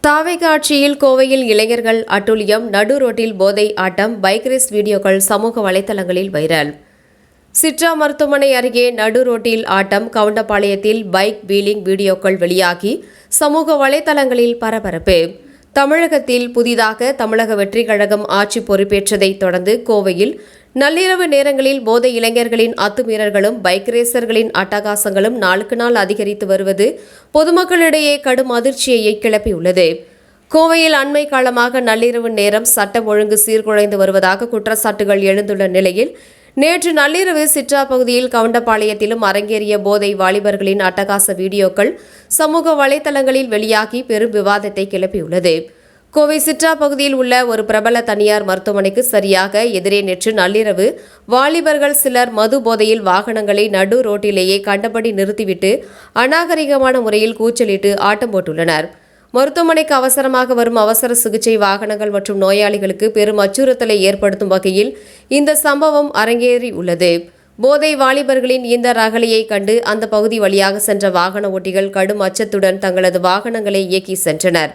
தாவேகா ஆட்சியில் கோவையில் இளைஞர்கள் அட்டூழியம், நடு ரோட்டில் போதை ஆட்டம், பைக் ரேஸ் வீடியோக்கள் சமூக வலைதளங்களில் வைரல். சிட்ரா மருத்துவமனை அருகே நடு ரோட்டில் ஆட்டம், கவுண்டபாளையத்தில் பைக் வீலிங் வீடியோக்கள் வெளியாகி சமூக வலைதளங்களில் பரபரப்பு. தமிழகத்தில் புதிதாக தமிழக வெற்றிக் கழகம் ஆட்சி பொறுப்பேற்றதைத் தொடர்ந்து கோவையில் நள்ளிரவு நேரங்களில் போதை இளைஞர்களின் அத்துமீறல்களும் பைக் ரேசர்களின் அட்டகாசங்களும் நாளுக்கு நாள் அதிகரித்து வருவது பொதுமக்களிடையே கடும் அதிர்ச்சியை கிளப்பியுள்ளது. கோவையில் அண்மை காலமாக நள்ளிரவு நேரம் சட்டம் ஒழுங்கு சீர்குலைந்து வருவதாக குற்றச்சாட்டுகள் எழுந்துள்ள நிலையில் நேற்று நள்ளிரவு சிட்ரா பகுதியில் கவுண்டபாளையத்திலும் அரங்கேறிய போதை வாலிபர்களின் அட்டகாச வீடியோக்கள் சமூக வலைதளங்களில் வெளியாகி பெரும் விவாதத்தை கிளப்பியுள்ளது. கோவை சிட்ரா பகுதியில் உள்ள ஒரு பிரபல தனியார் மருத்துவமனைக்கு சரியாக எதிரே நேற்று நள்ளிரவு வாலிபர்கள் சிலர் மது போதையில் வாகனங்களை நடு ரோட்டிலேயே கண்டபடி நிறுத்திவிட்டு அநாகரிகமான முறையில் கூச்சலிட்டு ஆட்டம் போட்டுள்ளனர். மருத்துவமனைக்கு அவசரமாக வரும் அவசர சிகிச்சை வாகனங்கள் மற்றும் நோயாளிகளுக்கு பெரும் அச்சுறுத்தலை ஏற்படுத்தும் வகையில் இந்த சம்பவம் அரங்கேறி உள்ளது. போதை வாலிபர்களின் இந்த ரகளையை கண்டு அந்த பகுதி வழியாக சென்ற வாகன ஓட்டிகள் கடும் அச்சத்துடன் தங்களது வாகனங்களை இயக்கி சென்றனர்.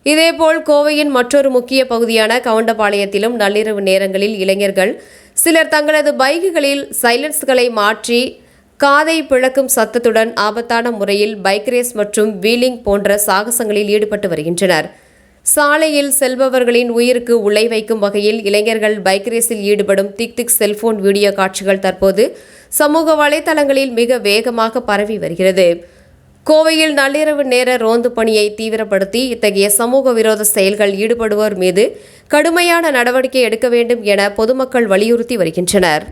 இதேபோல் கோவையின் மற்றொரு முக்கிய பகுதியான கவுண்டபாளையத்திலும் நள்ளிரவு நேரங்களில் இளைஞர்கள் சிலர் தங்களது பைக்குகளில் சைலன்ஸ்களை மாற்றி காதை பிளக்கும் சத்தத்துடன் ஆபத்தான முறையில் பைக் ரேஸ் மற்றும் வீலிங் போன்ற சாகசங்களில் ஈடுபட்டு வருகின்றனர். சாலையில் செல்பவர்களின் உயிருக்கு உலை வைக்கும் வகையில் இளைஞர்கள் பைக் ரேஸில் ஈடுபடும் திக் செல்போன் வீடியோ காட்சிகள் தற்போது சமூக வலைதளங்களில் மிக வேகமாக பரவி வருகிறது. கோவையில் நள்ளிரவு நேர ரோந்து பணியை தீவிரப்படுத்தி இத்தகைய சமூக விரோத செயல்கள் ஈடுபடுவோர் மீது கடுமையான நடவடிக்கை எடுக்க வேண்டும் என பொதுமக்கள் வலியுறுத்தி வருகின்றனர்.